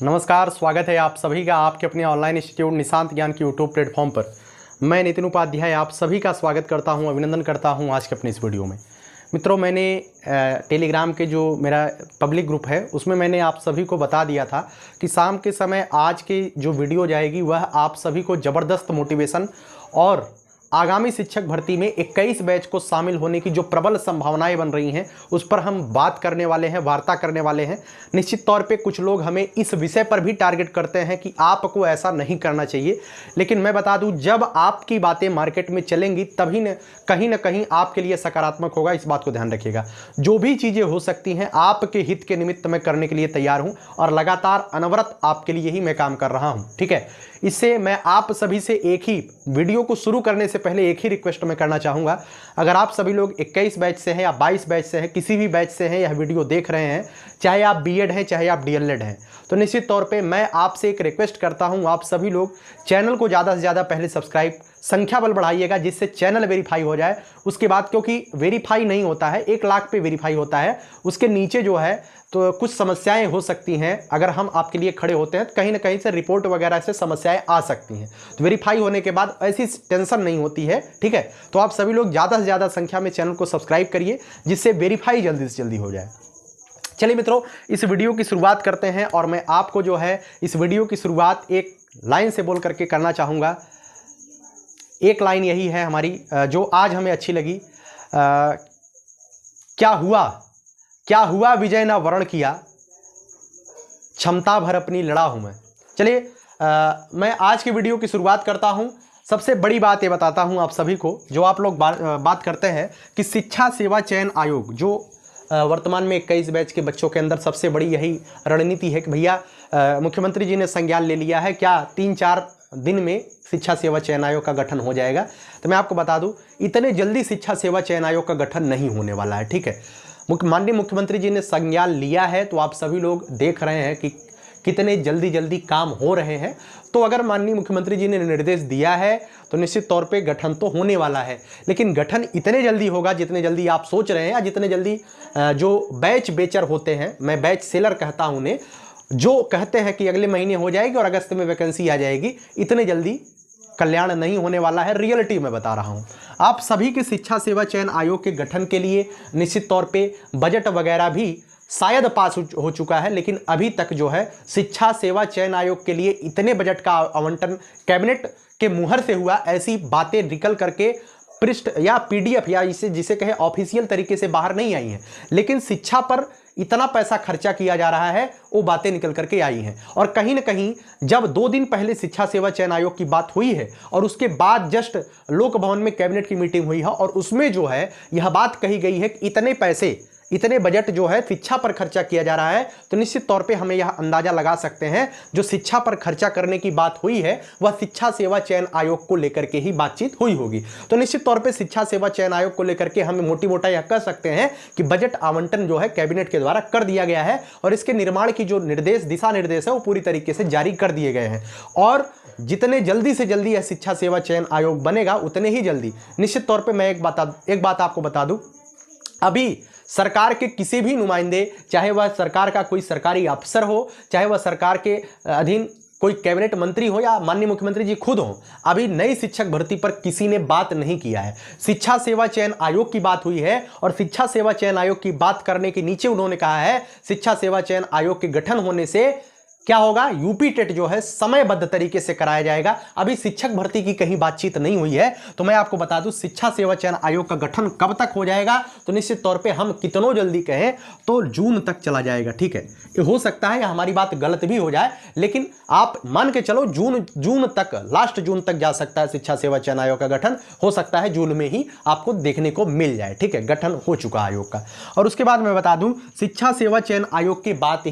नमस्कार, स्वागत है आप सभी का आपके अपने ऑनलाइन इंस्टीट्यूट निशांत ज्ञान के यूट्यूब प्लेटफॉर्म पर। मैं नितिन उपाध्याय आप सभी का स्वागत करता हूं, अभिनंदन करता हूं आज के अपने इस वीडियो में। मित्रों, मैंने टेलीग्राम के जो मेरा पब्लिक ग्रुप है उसमें मैंने आप सभी को बता दिया था कि शाम के समय आज की जो वीडियो जाएगी वह आप सभी को ज़बरदस्त मोटिवेशन और आगामी शिक्षक भर्ती में 21 बैच को शामिल होने की जो प्रबल संभावनाएं बन रही हैं उस पर हम बात करने वाले हैं, वार्ता करने वाले हैं। निश्चित तौर पे कुछ लोग हमें इस विषय पर भी टारगेट करते हैं कि आपको ऐसा नहीं करना चाहिए, लेकिन मैं बता दूं जब आपकी बातें मार्केट में चलेंगी तभी न कहीं आपके लिए सकारात्मक होगा। इस बात को ध्यान रखिएगा। जो भी चीज़ें हो सकती हैं आपके हित के निमित्त मैं करने के लिए तैयार हूँ और लगातार अनवरत आपके लिए ही मैं काम कर रहा हूँ। ठीक है, इससे मैं आप सभी से एक ही वीडियो को शुरू करने से पहले एक ही रिक्वेस्ट मैं करना चाहूँगा। अगर आप सभी लोग 21 बैच से हैं या 22 बैच से हैं, किसी भी बैच से हैं, यह वीडियो देख रहे हैं, चाहे आप बीएड हैं चाहे आप डीएलएड हैं, तो निश्चित तौर पे मैं आपसे एक रिक्वेस्ट करता हूं, आप सभी लोग चैनल को ज़्यादा से ज़्यादा पहले सब्सक्राइब संख्या बल बढ़ाइएगा जिससे चैनल वेरीफाई हो जाए। उसके बाद क्योंकि वेरीफाई नहीं होता है, 1 लाख पे वेरीफाई होता है, उसके नीचे जो है तो कुछ समस्याएं हो सकती हैं। अगर हम आपके लिए खड़े होते हैं तो कहीं ना कहीं से रिपोर्ट वगैरह से समस्याएं आ सकती हैं, तो वेरीफाई होने के बाद ऐसी टेंशन नहीं होती है। ठीक है, तो आप सभी लोग ज़्यादा से ज़्यादा संख्या में चैनल को सब्सक्राइब करिए जिससे वेरीफाई जल्दी से जल्दी हो जाए। चलिए मित्रों, इस वीडियो की शुरुआत करते हैं और मैं आपको जो है इस वीडियो की शुरुआत एक लाइन से बोल करके करना चाहूँगा। एक लाइन यही है हमारी जो आज हमें अच्छी लगी। क्या हुआ विजय ना वरण किया, क्षमता भर अपनी लड़ा हूं मैं। चलिए मैं आज की वीडियो की शुरुआत करता हूं। सबसे बड़ी बात ये बताता हूं आप सभी को, जो आप लोग बात करते हैं कि शिक्षा सेवा चयन आयोग जो वर्तमान में 21 बैच के बच्चों के अंदर सबसे बड़ी यही रणनीति है कि भैया मुख्यमंत्री जी ने संज्ञान ले लिया है, क्या 3-4 दिन में शिक्षा सेवा चयन आयोग का गठन हो जाएगा। तो मैं आपको बता दूं इतने जल्दी शिक्षा सेवा चयन आयोग का गठन नहीं होने वाला है। ठीक है, माननीय मुख्यमंत्री जी ने संज्ञान लिया है तो आप सभी लोग देख रहे हैं कि कितने जल्दी काम हो रहे हैं। तो अगर माननीय मुख्यमंत्री जी ने निर्देश दिया है तो निश्चित तौर पे गठन तो होने वाला है, लेकिन गठन इतने जल्दी होगा जितने जल्दी आप सोच रहे हैं, या जितने जल्दी जो बैच बेचर होते हैं, मैं बैच सेलर कहता हूं उन्हें, जो कहते हैं कि अगले महीने हो जाएगी और अगस्त में वैकेंसी आ जाएगी, इतने जल्दी कल्याण नहीं होने वाला है। रियलिटी में बता रहा हूं। आप सभी के शिक्षा सेवा चयन आयोग के गठन के लिए निश्चित तौर पे बजट वगैरह भी शायद पास हो चुका है, लेकिन अभी तक जो है शिक्षा सेवा चयन आयोग के लिए इतने बजट का आवंटन कैबिनेट के मुहर से हुआ, ऐसी बातें निकल करके पृष्ठ या पीडीएफ या जिसे कहे ऑफिशियल तरीके से बाहर नहीं आई हैं, लेकिन शिक्षा पर इतना पैसा खर्चा किया जा रहा है वो बातें निकल करके आई हैं। और कहीं ना कहीं जब 2 दिन पहले शिक्षा सेवा चयन आयोग की बात हुई है और उसके बाद जस्ट लोक भवन में कैबिनेट की मीटिंग हुई है और उसमें जो है यह बात कही गई है कि इतने बजट जो है शिक्षा पर खर्चा किया जा रहा है, तो निश्चित तौर पे हमें यह अंदाजा लगा सकते हैं जो शिक्षा पर खर्चा करने की बात हुई है वह शिक्षा सेवा चयन आयोग को लेकर के ही बातचीत हुई होगी। तो निश्चित तौर पे शिक्षा सेवा चयन आयोग को लेकर के हम मोटा यह कह सकते हैं कि बजट आवंटन जो है कैबिनेट के द्वारा कर दिया गया है और इसके निर्माण की जो दिशा निर्देश है वो पूरी तरीके से जारी कर दिए गए हैं। और जितने जल्दी से जल्दी यह शिक्षा सेवा चयन आयोग बनेगा उतने ही जल्दी निश्चित तौर पर मैं एक बात आपको बता दूं, अभी सरकार के किसी भी नुमाइंदे, चाहे वह सरकार का कोई सरकारी अफसर हो, चाहे वह सरकार के अधीन कोई कैबिनेट मंत्री हो या माननीय मुख्यमंत्री जी खुद हो, अभी नई शिक्षक भर्ती पर किसी ने बात नहीं किया है। शिक्षा सेवा चयन आयोग की बात हुई है और शिक्षा सेवा चयन आयोग की बात करने के नीचे उन्होंने कहा है शिक्षा सेवा चयन आयोग के गठन होने से क्या होगा, यूपी टेट जो है समयबद्ध तरीके से कराया जाएगा। अभी शिक्षक भर्ती की कहीं बातचीत नहीं हुई है। तो मैं आपको बता दूं शिक्षा सेवा चयन आयोग का गठन कब तक हो जाएगा, तो निश्चित तौर पे हम कितनों जल्दी कहें तो जून तक चला जाएगा। ठीक है, ये हो सकता है हमारी बात गलत भी हो जाए, लेकिन आप मान के चलो जून तक, लास्ट जून तक जा सकता है शिक्षा सेवा चयन आयोग का गठन। हो सकता है जून में ही आपको देखने को मिल जाए। ठीक है, गठन हो चुका आयोग का। और उसके बाद मैं बता दूं शिक्षा सेवा चयन आयोग के बाद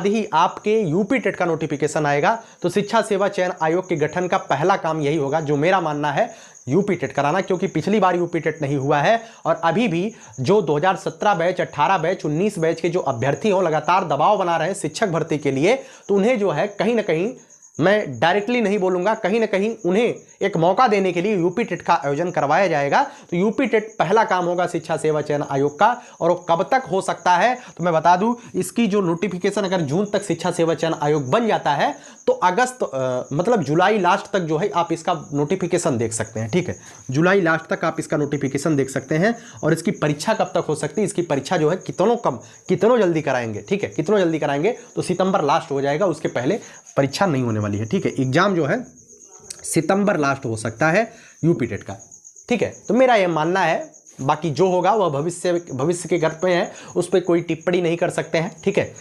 ही आपके यूपी टेट का नोटिफिकेशन आएगा। तो शिक्षा सेवा चयन आयोग के गठन का पहला काम यही होगा, जो मेरा मानना है, यूपी टेट कराना, क्योंकि पिछली बार यूपी टेट नहीं हुआ है और अभी भी जो 2017 बैच, 18 बैच, 19 बैच के जो अभ्यर्थी हो लगातार दबाव बना रहे हैं शिक्षक भर्ती के लिए, तो उन्हें जो है कहीं ना कहीं मैं डायरेक्टली नहीं बोलूंगा, कहीं ना कहीं उन्हें एक मौका देने के लिए यूपी टेट का आयोजन करवाया जाएगा। तो यूपी टेट पहला काम होगा शिक्षा सेवा चयन आयोग का, और वो कब तक हो सकता है तो मैं बता दूं, इसकी जो नोटिफिकेशन अगर जून तक शिक्षा सेवा चयन आयोग बन जाता है तो अगस्त मतलब जुलाई लास्ट तक जो है आप इसका नोटिफिकेशन देख सकते हैं। ठीक है, जुलाई लास्ट तक आप इसका नोटिफिकेशन देख सकते हैं। और इसकी परीक्षा कब तक हो सकती है, इसकी परीक्षा जो है कितनों जल्दी कराएंगे, ठीक है, कितनों जल्दी कराएंगे तो सितंबर लास्ट हो जाएगा, उसके पहले परीक्षा नहीं होने वाली है। ठीक है, एग्जाम जो है सितंबर लास्ट हो सकता है यूपी टेट का। ठीक है, तो मेरा यह मानना है, बाकी जो होगा वह भविष्य के गर्भ में है, उस पर कोई टिप्पणी नहीं कर सकते हैं। ठीक है,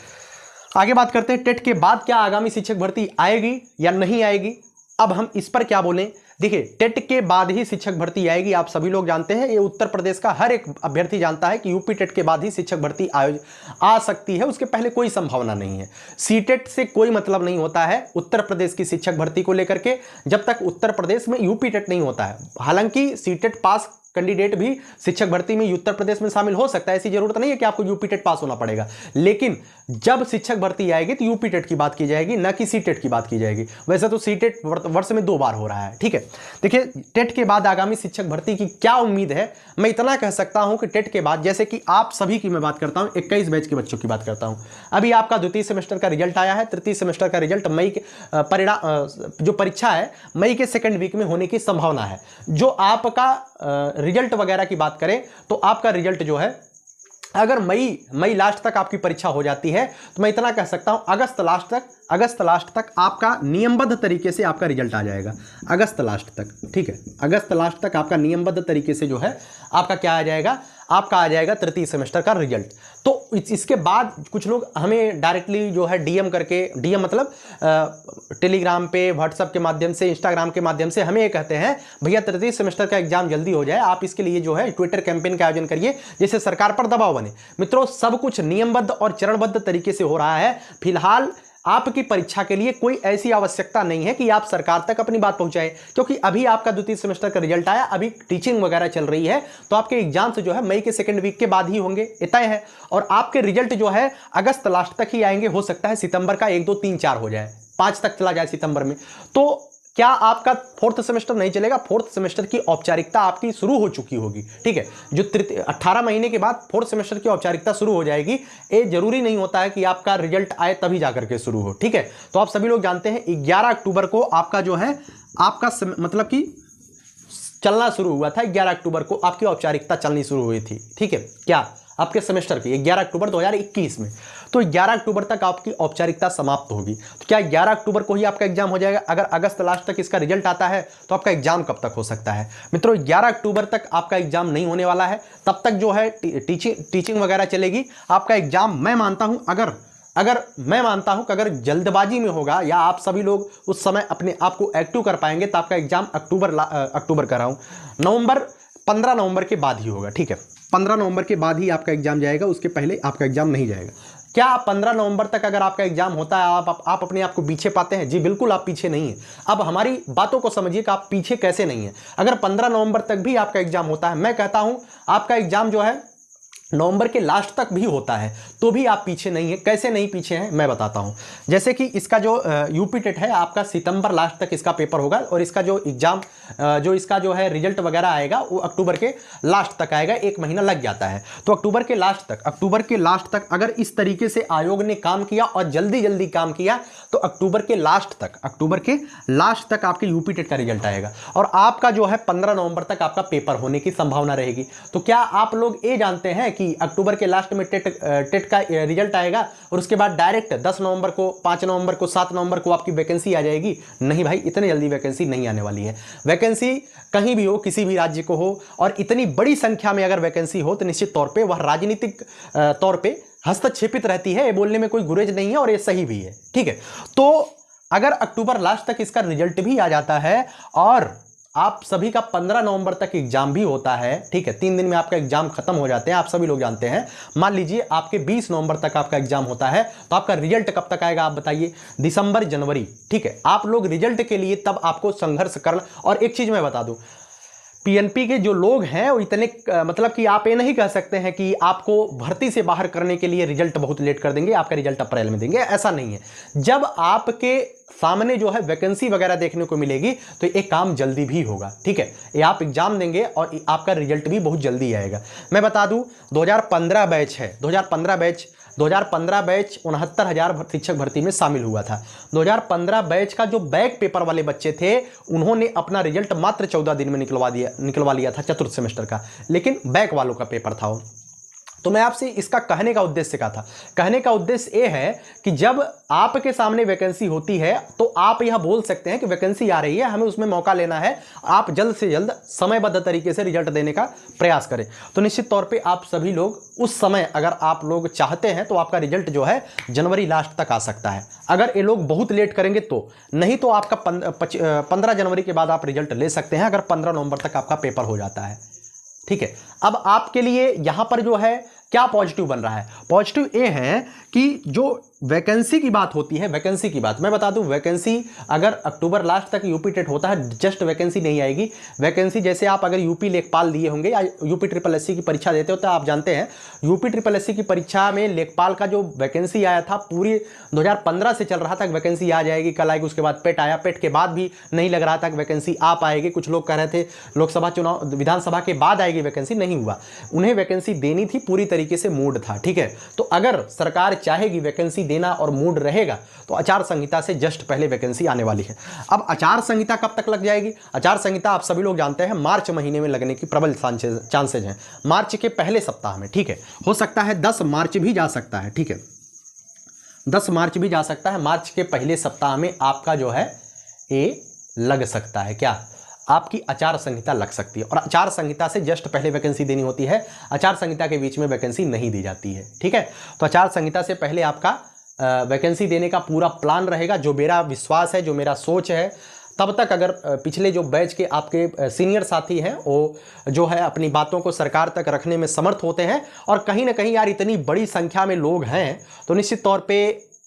आगे बात करते हैं, टेट के बाद क्या आगामी शिक्षक भर्ती आएगी या नहीं आएगी। अब हम इस पर क्या बोलें, देखिए टेट के बाद ही शिक्षक भर्ती आएगी, आप सभी लोग जानते हैं, ये उत्तर प्रदेश का हर एक अभ्यर्थी जानता है कि यूपी टेट के बाद ही शिक्षक भर्ती आ सकती है, उसके पहले कोई संभावना नहीं है। सीटेट से कोई मतलब नहीं होता है उत्तर प्रदेश की शिक्षक भर्ती को लेकर के, जब तक उत्तर प्रदेश में यूपी टेट नहीं होता है। हालांकि सीटेट पास कैंडिडेट भी शिक्षक भर्ती में उत्तर प्रदेश में शामिल हो सकता है, ऐसी जरूरत नहीं है कि आपको यूपी टेट पास होना पड़ेगा, लेकिन जब शिक्षक भर्ती आएगी तो यूपी टेट की बात की जाएगी, ना कि सीटेट की बात की जाएगी। वैसे तो सीटेट वर्ष में 2 बार हो रहा है। ठीक है, देखिए टेट के बाद आगामी शिक्षक भर्ती की क्या उम्मीद है, मैं इतना कह सकता हूं कि टेट के बाद, जैसे कि आप सभी की मैं बात करता हूं, 21 बैच के बच्चों की बात करता हूं, अभी आपका द्वितीय सेमेस्टर का रिजल्ट आया है, तृतीय सेमेस्टर का रिजल्ट मई के जो परीक्षा है मई के सेकंड वीक में होने की संभावना है। जो आपका रिजल्ट वगैरह की बात करें तो आपका रिजल्ट जो है, अगर मई लास्ट तक आपकी परीक्षा हो जाती है तो मैं इतना कह सकता हूं अगस्त लास्ट तक आपका नियमबद्ध तरीके से आपका रिजल्ट आ जाएगा, अगस्त लास्ट तक। ठीक है, अगस्त लास्ट तक आपका नियमबद्ध तरीके से जो है आपका क्या आ जाएगा, आपका आ जाएगा तृतीय सेमेस्टर का रिजल्ट। तो इसके बाद कुछ लोग हमें डायरेक्टली जो है डीएम मतलब टेलीग्राम पे, व्हाट्सएप के माध्यम से, इंस्टाग्राम के माध्यम से हमें ये कहते हैं भैया तृतीय सेमेस्टर का एग्जाम जल्दी हो जाए, आप इसके लिए जो है ट्विटर कैंपेन का आयोजन करिए जिससे सरकार पर दबाव बने। मित्रों, सब कुछ नियमबद्ध और चरणबद्ध तरीके से हो रहा है। फिलहाल आपकी परीक्षा के लिए कोई ऐसी आवश्यकता नहीं है कि आप सरकार तक अपनी बात पहुंचाएं, क्योंकि अभी आपका द्वितीय सेमेस्टर का रिजल्ट आया, अभी टीचिंग वगैरह चल रही है, तो आपके एग्जाम्स जो है मई के सेकंड वीक के बाद ही होंगे, तय है। और आपके रिजल्ट जो है अगस्त लास्ट तक ही आएंगे, हो सकता है सितंबर का 1, 2, 3, 4 हो जाए, 5 तक चला जाए सितंबर में। तो क्या आपका 4th सेमेस्टर नहीं चलेगा, 4th सेमेस्टर की औपचारिकता आपकी शुरू हो चुकी होगी। ठीक है, जो 18 महीने के बाद 4th सेमेस्टर की औपचारिकता शुरू हो जाएगी। ये जरूरी नहीं होता है कि आपका रिजल्ट आए तभी जाकर के शुरू हो। ठीक है, तो आप सभी लोग जानते हैं 11 अक्टूबर को आपका जो है आपका मतलब कि चलना शुरू हुआ था, 11 अक्टूबर को आपकी औपचारिकता चलनी शुरू हुई थी। ठीक है, क्या आपके सेमेस्टर की 11 अक्टूबर 2021 में, तो 11 अक्टूबर तक आपकी औपचारिकता समाप्त होगी। तो क्या 11 अक्टूबर को ही आपका एग्जाम हो जाएगा? अगर अगस्त लास्ट तक इसका रिजल्ट आता है तो आपका एग्जाम कब तक हो सकता है? मित्रों, 11 अक्टूबर तक आपका एग्जाम नहीं होने वाला है, तब तक जो है टीचिंग वगैरह चलेगी। आपका एग्जाम मैं मानता हूं कि अगर जल्दबाजी में होगा या आप सभी लोग उस समय अपने आप को एक्टिव कर पाएंगे तो आपका एग्जाम अक्टूबर कर रहा हूं 15 नवंबर के बाद ही होगा। ठीक है, 15 नवंबर के बाद ही आपका एग्जाम जाएगा, उसके पहले आपका एग्जाम नहीं जाएगा। क्या 15 नवंबर तक अगर आपका एग्जाम होता है आप अपने आप को पीछे पाते हैं? जी बिल्कुल, आप पीछे नहीं हैं। अब हमारी बातों को समझिए कि आप पीछे कैसे नहीं हैं। अगर 15 नवंबर तक भी आपका एग्जाम होता है, मैं कहता हूं आपका एग्जाम जो है नवंबर के लास्ट तक भी होता है, तो भी आप पीछे नहीं है। कैसे नहीं पीछे हैं मैं बताता हूं। जैसे कि इसका जो यूपी टेट है आपका सितंबर लास्ट तक इसका पेपर होगा, और इसका जो एग्जाम इसका जो है रिजल्ट वगैरह आएगा वो अक्टूबर के लास्ट तक आएगा, 1 महीना लग जाता है। तो अक्टूबर के लास्ट तक अगर इस तरीके से आयोग ने काम किया और जल्दी काम किया तो अक्टूबर के लास्ट तक आपके यूपी टेट का रिजल्ट आएगा, और आपका जो है 15 नवंबर तक आपका पेपर होने की संभावना रहेगी। तो क्या आप लोग ये जानते हैं कि अक्टूबर के लास्ट में टेट का रिजल्ट आएगा और उसके बाद डायरेक्ट 10 नवंबर को, 5 नवंबर को, 7 नवंबर को आपकी वैकेंसी आ जाएगी? नहीं भाई, इतनी जल्दी वैकेंसी नहीं आने वाली है। वैकेंसी कहीं भी हो, किसी भी राज्य को हो, और इतनी बड़ी संख्या में अगर वैकेंसी हो तो निश्चित तौर पे वह राजनीतिक तौर पे हस्तक्षेपित रहती है। ये बोलने में कोई गुरेज नहीं है और ये सही भी है। ठीक है, तो अगर अक्टूबर लास्ट तक इसका रिजल्ट भी आ जाता है और आप सभी का 15 नवंबर तक एग्जाम भी होता है, ठीक है, 3 दिन में आपका एग्जाम खत्म हो जाते हैं, आप सभी लोग जानते हैं। मान लीजिए आपके 20 नवंबर तक आपका एग्जाम होता है, तो आपका रिजल्ट कब तक आएगा आप बताइए? दिसंबर जनवरी। ठीक है, आप लोग रिजल्ट के लिए तब आपको संघर्ष करना। और एक चीज मैं बता दूं, पीएनपी के जो लोग हैं वो इतने मतलब कि आप ये नहीं कह सकते हैं कि आपको भर्ती से बाहर करने के लिए रिजल्ट बहुत लेट कर देंगे, आपका रिजल्ट अप्रैल में देंगे, ऐसा नहीं है। जब आपके सामने जो है वैकेंसी वगैरह देखने को मिलेगी तो एक काम जल्दी भी होगा, ठीक है। ये आप एग्जाम देंगे और आपका रिजल्ट भी बहुत जल्दी आएगा। मैं बता दूं 2015 बैच है, 2015 बैच 69,000 शिक्षक भर्ती में शामिल हुआ था। 2015 बैच का जो बैक पेपर वाले बच्चे थे उन्होंने अपना रिजल्ट मात्र 14 दिन में निकलवा लिया था चतुर्थ सेमेस्टर का, लेकिन बैक वालों का पेपर था वो। तो मैं आपसे इसका कहने का उद्देश्य क्या था? कहने का उद्देश्य ये है कि जब आपके सामने वैकेंसी होती है तो आप यह बोल सकते हैं कि वैकेंसी आ रही है, हमें उसमें मौका लेना है, आप जल्द से जल्द समयबद्ध तरीके से रिजल्ट देने का प्रयास करें। तो निश्चित तौर पे आप सभी लोग उस समय अगर आप लोग चाहते हैं तो आपका रिजल्ट जो है जनवरी लास्ट तक आ सकता है। अगर ये लोग बहुत लेट करेंगे तो, नहीं तो आपका 15 जनवरी के बाद आप रिजल्ट ले सकते हैं, अगर 15 नवंबर तक आपका पेपर हो जाता है, ठीक है। अब आपके लिए यहां पर जो है क्या पॉजिटिव बन रहा है? पॉजिटिव ये है कि जो वैकेंसी की बात होती है, वैकेंसी की बात मैं बता दूं, वैकेंसी अगर अक्टूबर लास्ट तक यूपी टेट होता है, जस्ट वैकेंसी नहीं आएगी। वैकेंसी जैसे आप अगर यूपी लेखपाल दिए होंगे या यूपी ट्रिपल एससी की परीक्षा देते हो तो आप जानते हैं यूपी ट्रिपल एससी की परीक्षा में लेखपाल का जो वैकेंसी आया था पूरी 2015 से चल रहा था कि वैकेंसी आ जाएगी, कल आएगी, उसके बाद पेट आया, पेट के बाद भी नहीं लग रहा था कि वैकेंसी आ पाएगी। कुछ लोग कह रहे थे लोकसभा चुनाव विधानसभा के बाद आएगी वैकेंसी, नहीं हुआ। उन्हें वैकेंसी देनी थी, पूरी तरीके से मूड था, ठीक है। तो अगर सरकार चाहेगी वैकेंसी देना और मूड रहेगा तो आचार संहिता से जस्ट पहले वैकेंसी आने वाली है। अब आचार संहिता कब तक लग जाएगी? आचार संहिता आप सभी लोग जानते हैं मार्च महीने में लगने की प्रबल चांसेज हैं, मार्च के पहले सप्ताह में, ठीक है। हो सकता है 10 मार्च भी जा सकता है, ठीक है, 10 मार्च भी जा सकता है। मार्च के पहले सप्ताह में आपका जो है ये लग सकता है, क्या आपकी आचार संहिता लग सकती है। और आचार संहिता से जस्ट पहले वैकेंसी देनी होती है, आचार संहिता के बीच में वैकेंसी नहीं दी जाती है, ठीक है। तो आचार संहिता से पहले आपका वैकेंसी देने का पूरा प्लान रहेगा। जो मेरा विश्वास है, जो मेरा सोच है, तब तक अगर पिछले जो बैच के आपके सीनियर साथी हैं वो जो है अपनी बातों को सरकार तक रखने में समर्थ होते हैं, और कहीं ना कहीं यार इतनी बड़ी संख्या में लोग हैं तो निश्चित तौर पे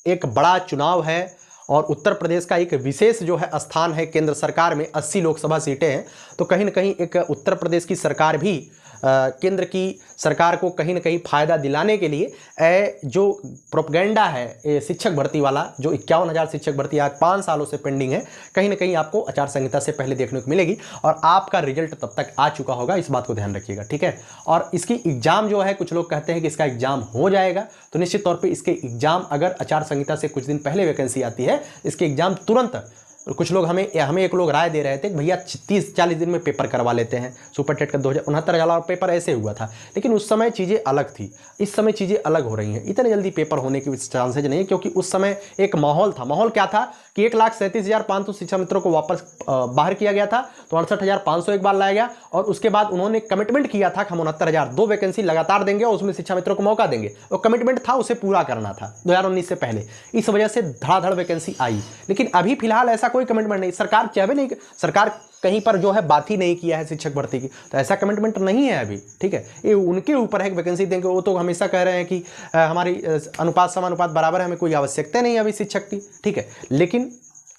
एक बड़ा चुनाव है और उत्तर प्रदेश का एक विशेष जो है स्थान है केंद्र सरकार में, 80 लोकसभा सीटें हैं। तो कहीं ना कहीं एक उत्तर प्रदेश की सरकार भी केंद्र की सरकार को कहीं ना कहीं फ़ायदा दिलाने के लिए जो प्रोपगेंडा है शिक्षक भर्ती वाला, जो 51,000 शिक्षक भर्ती आज 5 सालों से पेंडिंग है, कहीं ना कहीं आपको आचार संहिता से पहले देखने को मिलेगी और आपका रिजल्ट तब तक आ चुका होगा। इस बात को ध्यान रखिएगा, ठीक है। और इसकी एग्ज़ाम जो है, कुछ लोग कहते हैं कि इसका एग्ज़ाम हो जाएगा, तो निश्चित तौर पर इसके एग्ज़ाम अगर आचार संहिता से कुछ दिन पहले वैकेंसी आती है, इसके एग्ज़ाम तुरंत, कुछ लोग हमें एक लोग राय दे रहे थे कि भैया 30-40 दिन में पेपर करवा लेते हैं। सुपर टेट का 69,000 पेपर ऐसे हुआ था, लेकिन उस समय चीज़ें अलग थी, इस समय चीज़ें अलग हो रही हैं। इतने जल्दी पेपर होने की चांसेज नहीं है, क्योंकि उस समय एक माहौल था। माहौल क्या था कि 1,37,500 शिक्षा मित्रों को वापस बाहर किया गया था, तो 68,500 एक बार लाया गया, और उसके बाद उन्होंने कमिटमेंट किया था कि हम 69,000 2 वैकेंसी लगातार देंगे और उसमें शिक्षा मित्रों को मौका देंगे। वो कमिटमेंट था, उसे पूरा करना था 2019 से पहले। इस वजह से धड़ाधड़ वैकेंसी आई, लेकिन अभी फिलहाल ऐसा कोई कमिटमेंट नहीं, सरकार चाहे नहीं, सरकार कहीं पर जो है बात ही नहीं किया है शिक्षक भर्ती की, तो ऐसा कमिटमेंट नहीं है अभी, ठीक है। ये उनके ऊपर है कि वैकेंसी देंगे। वो तो हमेशा कह रहे हैं कि हमारी अनुपात समानुपात बराबर है, हमें कोई आवश्यकता नहीं है अभी शिक्षक की, ठीक है। लेकिन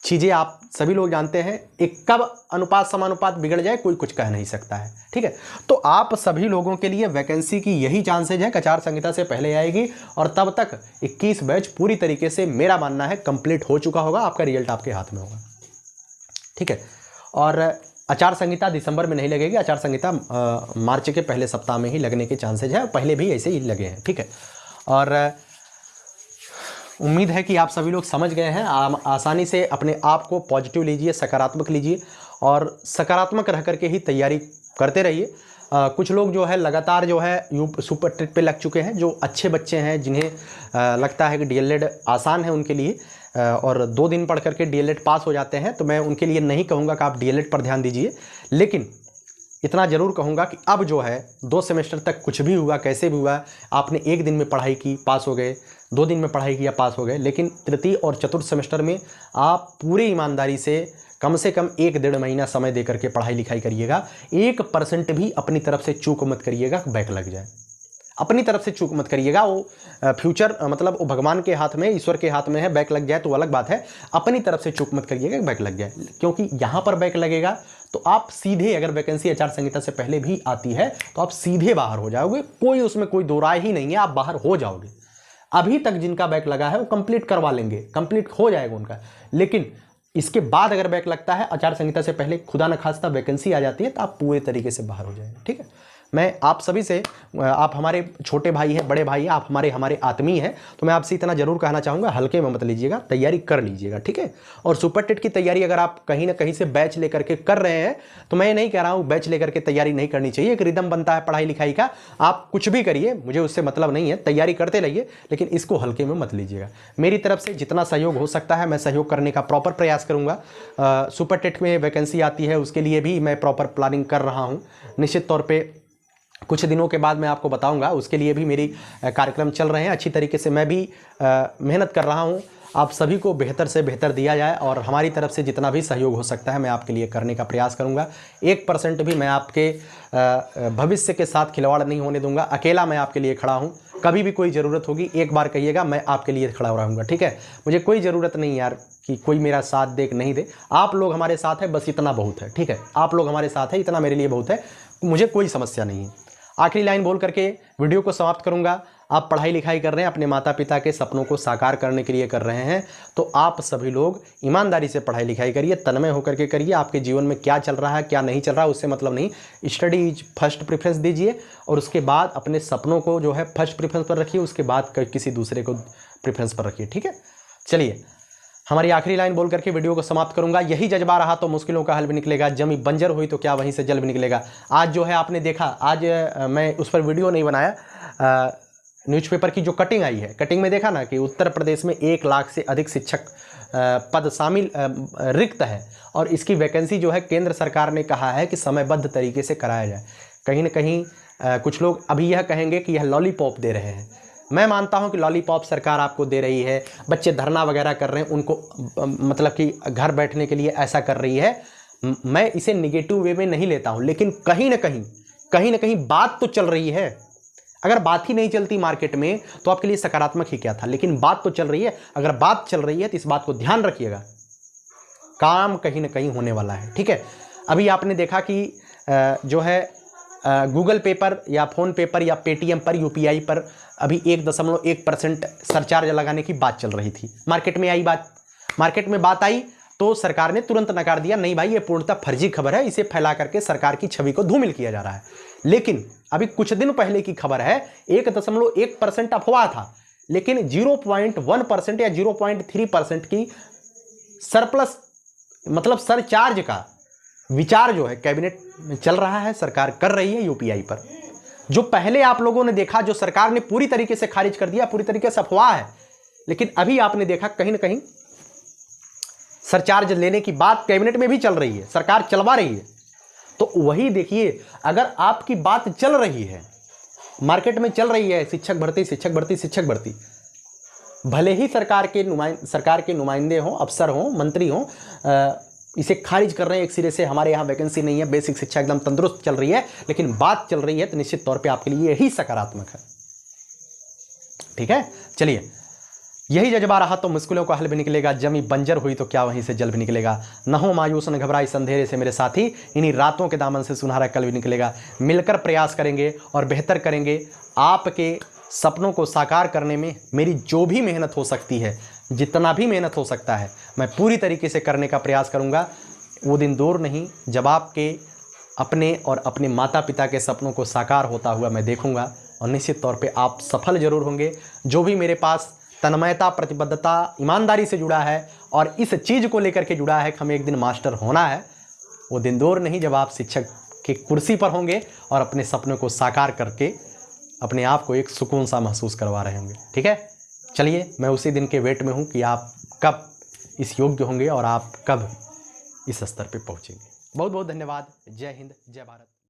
चीज़ें आप सभी लोग जानते हैं, एक कब अनुपात समानुपात बिगड़ जाए कोई कुछ कह नहीं सकता है, ठीक है। तो आप सभी लोगों के लिए वैकेंसी की यही चांसेज है कि आचार संहिता से पहले आएगी, और तब तक 21 बैच पूरी तरीके से मेरा मानना है कंप्लीट हो चुका होगा, आपका रिजल्ट आपके हाथ में होगा, ठीक है। और आचार संहिता दिसंबर में नहीं लगेगी, आचार संहिता मार्च के पहले सप्ताह में ही लगने के चांसेज है, पहले भी ऐसे ही लगे हैं, ठीक है। और उम्मीद है कि आप सभी लोग समझ गए हैं। आसानी से अपने आप को पॉजिटिव लीजिए, सकारात्मक लीजिए, और सकारात्मक रह करके ही तैयारी करते रहिए। कुछ लोग जो है लगातार जो है सुपर टेट पे लग चुके हैं, जो अच्छे बच्चे हैं, जिन्हें लगता है कि डीएलएड आसान है उनके लिए, और 2 दिन पढ़ करके डीएलएड पास हो जाते हैं, तो मैं उनके लिए नहीं कहूँगा कि आप डीएलएड पर ध्यान दीजिए, लेकिन इतना ज़रूर कहूँगा कि अब जो है 2 सेमेस्टर तक कुछ भी हुआ, कैसे भी हुआ, आपने 1 दिन में पढ़ाई की, पास हो गए, 2 दिन में पढ़ाई किया, पास हो गए, लेकिन तृतीय और चतुर्थ सेमेस्टर में आप पूरी ईमानदारी से कम 1-1.5 महीना समय दे करके पढ़ाई लिखाई करिएगा। 1% भी अपनी तरफ से चूक मत करिएगा बैक लग जाए। अपनी तरफ से चूक मत करिएगा। वो फ्यूचर मतलब वो भगवान के हाथ में, ईश्वर के हाथ में है। बैक लग जाए तो अलग बात है, अपनी तरफ से चूक मत करिएगा बैक लग जाए, क्योंकि यहाँ पर बैक लगेगा तो आप सीधे, अगर वैकेंसी आचार संहिता से पहले भी आती है तो आप सीधे बाहर हो जाओगे, कोई उसमें कोई दो राय ही नहीं है, आप बाहर हो जाओगे। अभी तक जिनका बैक लगा है वो कंप्लीट करवा लेंगे, कंप्लीट हो जाएगा उनका, लेकिन इसके बाद अगर बैक लगता है आचार संहिता से पहले, खुदा न खास्ता वैकेंसी आ जाती है, तो आप पूरे तरीके से बाहर हो जाएंगे। ठीक है, मैं आप सभी से, आप हमारे छोटे भाई हैं, बड़े भाई हैं, आप हमारे आत्मीय हैं, तो मैं आपसे इतना जरूर कहना चाहूँगा, हल्के में मत लीजिएगा, तैयारी कर लीजिएगा। ठीक है, और सुपर टेट की तैयारी अगर आप कहीं ना कहीं से बैच लेकर के कर रहे हैं, तो मैं नहीं कह रहा हूँ बैच लेकर के तैयारी नहीं करनी चाहिए। एक रिदम बनता है पढ़ाई लिखाई का, आप कुछ भी करिए, मुझे उससे मतलब नहीं है, तैयारी करते रहिए, लेकिन इसको हल्के में मत लीजिएगा। मेरी तरफ से जितना सहयोग हो सकता है मैं सहयोग करने का प्रॉपर प्रयास करूँगा। सुपर टेट में वैकेंसी आती है, उसके लिए भी मैं प्रॉपर प्लानिंग कर रहा हूँ। निश्चित तौर पर कुछ दिनों के बाद मैं आपको बताऊंगा, उसके लिए भी मेरी कार्यक्रम चल रहे हैं। अच्छी तरीके से मैं भी मेहनत कर रहा हूं, आप सभी को बेहतर से बेहतर दिया जाए, और हमारी तरफ से जितना भी सहयोग हो सकता है मैं आपके लिए करने का प्रयास करूंगा। 1% भी मैं आपके भविष्य के साथ खिलवाड़ नहीं होने दूंगा। अकेला मैं आपके लिए खड़ा हूं, कभी भी कोई ज़रूरत होगी एक बार कहिएगा, मैं आपके लिए खड़ा रहूँगा। ठीक है, मुझे कोई ज़रूरत नहीं यार कि कोई मेरा साथ दे नहीं दे, आप लोग हमारे साथ है, बस इतना बहुत है। ठीक है, आप लोग हमारे साथ है, इतना मेरे लिए बहुत है, मुझे कोई समस्या नहीं है। आखिरी लाइन बोल करके वीडियो को समाप्त करूंगा। आप पढ़ाई लिखाई कर रहे हैं, अपने माता पिता के सपनों को साकार करने के लिए कर रहे हैं, तो आप सभी लोग ईमानदारी से पढ़ाई लिखाई करिए, तन्मय होकर के करिए। आपके जीवन में क्या चल रहा है क्या नहीं चल रहा है उससे मतलब नहीं, स्टडी फर्स्ट प्रेफरेंस दीजिए, और उसके बाद अपने सपनों को जो है फर्स्ट प्रेफरेंस पर रखिए, उसके बाद किसी दूसरे को प्रेफरेंस पर रखिए। ठीक है, चलिए हमारी आखिरी लाइन बोल करके वीडियो को समाप्त करूंगा। यही जज्बा रहा तो मुश्किलों का हल भी निकलेगा, जमी बंजर हुई तो क्या वहीं से जल भी निकलेगा। आज जो है आपने देखा, आज मैं उस पर वीडियो नहीं बनाया, न्यूज़पेपर की जो कटिंग आई है, कटिंग में देखा ना कि उत्तर प्रदेश में 1 लाख से अधिक शिक्षक पद शामिल रिक्त है, और इसकी वैकेंसी जो है केंद्र सरकार ने कहा है कि समयबद्ध तरीके से कराया जाए। कहीं ना कहीं कुछ लोग अभी यह कहेंगे कि यह लॉलीपॉप दे रहे हैं। मैं मानता हूं कि लॉलीपॉप सरकार आपको दे रही है, बच्चे धरना वगैरह कर रहे हैं, उनको मतलब कि घर बैठने के लिए ऐसा कर रही है। मैं इसे निगेटिव वे में नहीं लेता हूं, लेकिन कहीं ना कहीं बात तो चल रही है। अगर बात ही नहीं चलती मार्केट में तो आपके लिए सकारात्मक ही क्या था, लेकिन बात तो चल रही है। अगर बात चल रही है तो इस बात को ध्यान रखिएगा, काम कहीं ना कहीं होने वाला है। ठीक है, अभी आपने देखा कि जो है गूगल पे पर या फ़ोन पे पर या पेटीएम पर, यूपीआई पर अभी 1.1% सरचार्ज लगाने की बात चल रही थी। मार्केट में बात आई तो सरकार ने तुरंत नकार दिया, नहीं भाई ये पूर्णतः फर्जी खबर है, इसे फैला करके सरकार की छवि को धूमिल किया जा रहा है। लेकिन अभी कुछ दिन पहले की खबर है, 1.1% अफवाह था, लेकिन 0.1% या 0.3% की सरप्लस मतलब सरचार्ज का विचार जो है कैबिनेट में चल रहा है, सरकार कर रही है यूपीआई पर। जो पहले आप लोगों ने देखा, जो सरकार ने पूरी तरीके से खारिज कर दिया, पूरी तरीके से अफवाह है, लेकिन अभी आपने देखा कहीं ना कहीं सरचार्ज लेने की बात कैबिनेट में भी चल रही है, सरकार चलवा रही है। तो वही देखिए, अगर आपकी बात चल रही है, मार्केट में चल रही है शिक्षक भर्ती, भले ही सरकार के नुमाइंदे हों, अफसर हों, मंत्री हों, इसे खारिज कर रहे हैं एक सिरे से, हमारे यहाँ वैकेंसी नहीं है, बेसिक शिक्षा एकदम तंदुरुस्त चल रही है, लेकिन बात चल रही है, तो निश्चित तौर पे आपके लिए यही सकारात्मक है। ठीक है, चलिए यही जज्बा रहा तो मुश्किलों का हल भी निकलेगा, जमी बंजर हुई तो क्या वहीं से जल भी निकलेगा। न हो मायूस न घबराई अंधेरे से मेरे साथी, इन्हीं रातों के दामन से सुनहरा कल भी निकलेगा। मिलकर प्रयास करेंगे और बेहतर करेंगे। आपके सपनों को साकार करने में मेरी जो भी मेहनत हो सकती है, जितना भी मेहनत हो सकता है, मैं पूरी तरीके से करने का प्रयास करूंगा। वो दिन दूर नहीं जब आपके अपने और अपने माता पिता के सपनों को साकार होता हुआ मैं देखूंगा, और निश्चित तौर पे आप सफल जरूर होंगे। जो भी मेरे पास तन्मयता, प्रतिबद्धता, ईमानदारी से जुड़ा है और इस चीज़ को लेकर के जुड़ा है कि हमें एक दिन मास्टर होना है, वो दिन दूर नहीं जब आप शिक्षक की कुर्सी पर होंगे और अपने सपनों को साकार करके अपने आप को एक सुकून सा महसूस करवा रहे होंगे। ठीक है, चलिए मैं उसी दिन के वेट में हूँ कि आप कब इस योग्य होंगे और आप कब इस स्तर पे पहुँचेंगे। बहुत बहुत धन्यवाद। जय हिंद, जय भारत।